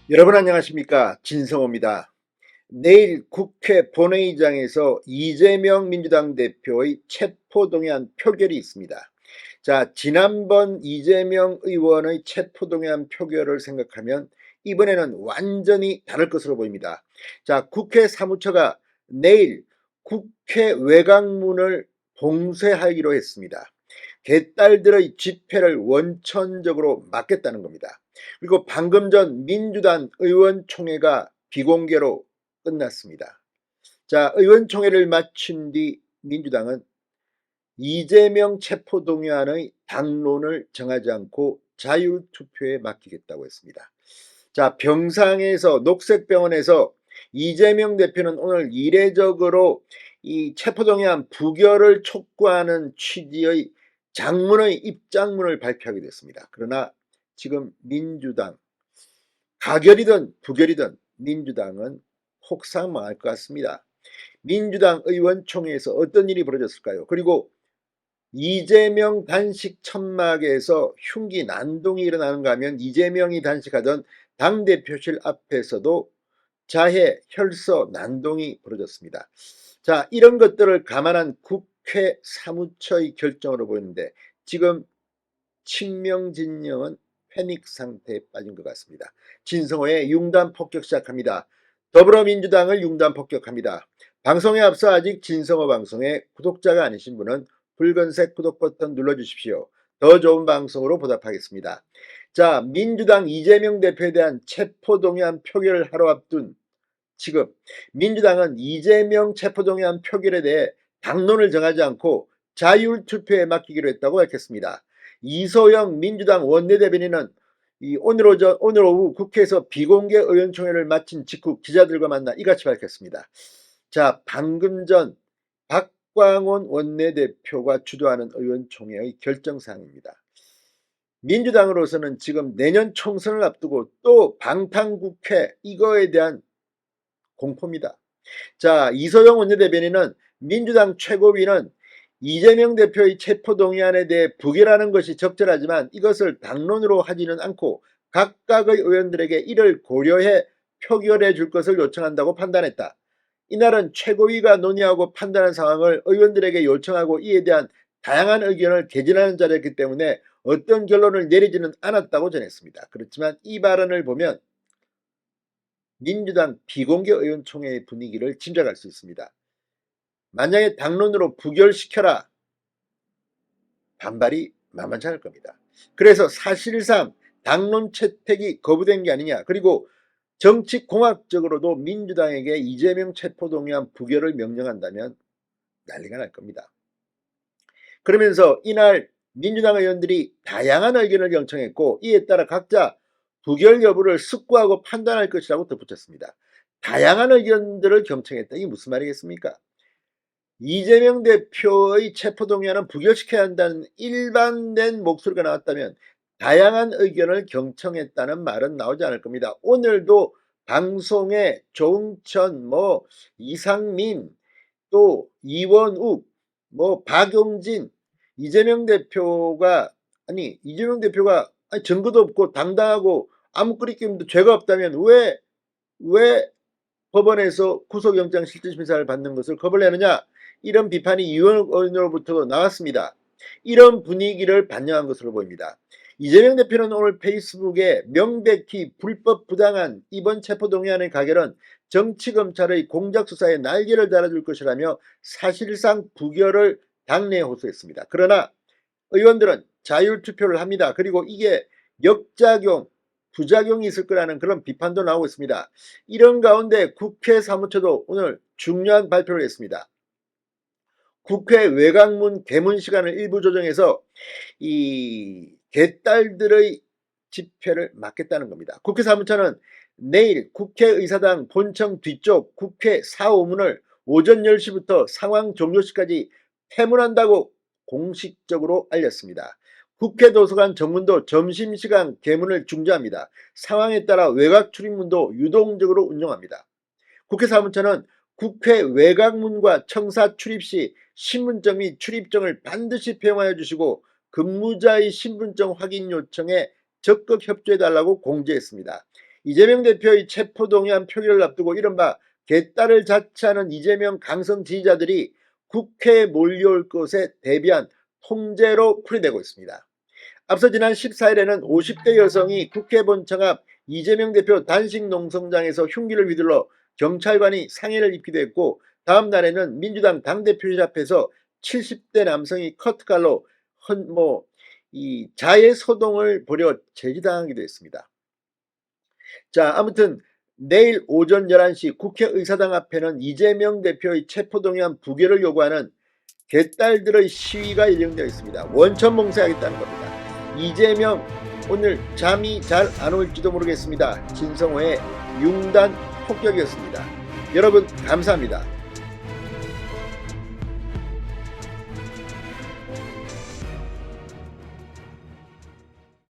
여러분 안녕하십니까, 진성호입니다. 내일 국회 본회의장에서 이재명 민주당 대표의 체포동의안 표결이 있습니다. 자, 지난번 이재명 의원의 체포동의안 표결을 생각하면 이번에는 완전히 다를 것으로 보입니다. 자, 국회 사무처가 내일 국회 외곽문을 봉쇄하기로 했습니다. 개딸들의 집회를 원천적으로 막겠다는 겁니다. 그리고 방금 전 민주당 의원총회가 비공개로 끝났습니다. 자, 의원총회를 마친 뒤 민주당은 이재명 체포동의안의 당론을 정하지 않고 자율투표에 맡기겠다고 했습니다. 자, 병상에서 녹색병원에서 이재명 대표는 오늘 이례적으로 이 체포동의안 부결을 촉구하는 취지의 장문의 입장문을 발표하게 됐습니다. 그러나 지금 민주당, 가결이든 부결이든 민주당은 혹상 망할 것 같습니다. 민주당 의원총회에서 어떤 일이 벌어졌을까요? 그리고 이재명 단식 천막에서 흉기 난동이 일어나는가 하면 이재명이 단식하던 당대표실 앞에서도 자해 혈서 난동이 벌어졌습니다. 자, 이런 것들을 감안한 국회 사무처의 결정으로 보이는데 지금 친명진영은 패닉 상태에 빠진 것 같습니다. 진성호의 융단 폭격 시작합니다. 더불어민주당을 융단 폭격합니다. 방송에 앞서 아직 진성호 방송에 구독자가 아니신 분은 붉은색 구독 버튼 눌러주십시오. 더 좋은 방송으로 보답하겠습니다. 자, 민주당 이재명 대표에 대한 체포동의안 표결을 하루 앞둔 지금 민주당은 이재명 체포동의안 표결에 대해 당론을 정하지 않고 자율투표에 맡기기로 했다고 밝혔습니다. 이소영 민주당 원내대변인은 오늘 오후 국회에서 비공개 의원총회를 마친 직후 기자들과 만나 이같이 밝혔습니다. 자, 방금 전 박광원 원내대표가 주도하는 의원총회의 결정사항입니다. 민주당으로서는 지금 내년 총선을 앞두고 또 방탄국회 이거에 대한 공포입니다. 자, 이소영 원내대변인은 민주당 최고위는 이재명 대표의 체포동의안에 대해 부결하는 것이 적절하지만 이것을 당론으로 하지는 않고 각각의 의원들에게 이를 고려해 표결해 줄 것을 요청한다고 판단했다. 이날은 최고위가 논의하고 판단한 상황을 의원들에게 요청하고 이에 대한 다양한 의견을 개진하는 자리였기 때문에 어떤 결론을 내리지는 않았다고 전했습니다. 그렇지만 이 발언을 보면 민주당 비공개 의원총회의 분위기를 짐작할 수 있습니다. 만약에 당론으로 부결시켜라, 반발이 만만치 않을 겁니다. 그래서 사실상 당론 채택이 거부된 게 아니냐, 그리고 정치공학적으로도 민주당에게 이재명 체포동의안 부결을 명령한다면 난리가 날 겁니다. 그러면서 이날 민주당 의원들이 다양한 의견을 경청했고 이에 따라 각자 부결 여부를 숙고하고 판단할 것이라고 덧붙였습니다. 다양한 의견들을 경청했다. 이게 무슨 말이겠습니까? 이재명 대표의 체포동의안은 부결시켜야 한다는 일반된 목소리가 나왔다면 다양한 의견을 경청했다는 말은 나오지 않을 겁니다. 오늘도 방송에 조응천, 이상민, 또 이원욱, 박용진, 이재명 대표가 증거도 없고 당당하고 아무 끄리낌도 죄가 없다면 왜 법원에서 구속영장 실질심사를 받는 것을 겁을 내느냐, 이런 비판이 이원욱 의원으로부터 나왔습니다. 이런 분위기를 반영한 것으로 보입니다. 이재명 대표는 오늘 페이스북에 명백히 불법 부당한 이번 체포동의안의 가결은 정치검찰의 공작수사에 날개를 달아줄 것이라며 사실상 부결을 당내에 호소했습니다. 그러나 의원들은 자율투표를 합니다. 그리고 이게 역작용, 부작용이 있을 거라는 그런 비판도 나오고 있습니다. 이런 가운데 국회 사무처도 오늘 중요한 발표를 했습니다. 국회 외곽문 개문 시간을 일부 조정해서 이 개딸들의 집회를 막겠다는 겁니다. 국회 사무처는 내일 국회의사당 본청 뒤쪽 국회 4호문을 오전 10시부터 상황 종료시까지 폐문한다고 공식적으로 알렸습니다. 국회 도서관 정문도 점심시간 개문을 중지합니다. 상황에 따라 외곽 출입문도 유동적으로 운영합니다. 국회 사무처는 국회 외곽문과 청사 출입 시 신분증 및 출입증을 반드시 배용하여 주시고 근무자의 신분증 확인 요청에 적극 협조해달라고 공지했습니다. 이재명 대표의 체포동의안 표결을 앞두고 이른바 개딸을 자처하는 이재명 강성 지지자들이 국회에 몰려올 것에 대비한 통제로 풀이되고 있습니다. 앞서 지난 14일에는 50대 여성이 국회 본청 앞 이재명 대표 단식 농성장에서 흉기를 휘둘러 경찰관이 상해를 입기도 했고, 다음 날에는 민주당 당대표실 앞에서 70대 남성이 커트칼로 자해 소동을 벌여 제지당하기도 했습니다. 자, 아무튼 내일 오전 11시 국회의사당 앞에는 이재명 대표의 체포동의안 부결을 요구하는 개딸들의 시위가 예정되어 있습니다. 원천봉쇄하겠다는 겁니다. 이재명 오늘 잠이 잘 안 올지도 모르겠습니다. 진성호의 융단 폭격이었습니다. 여러분 감사합니다.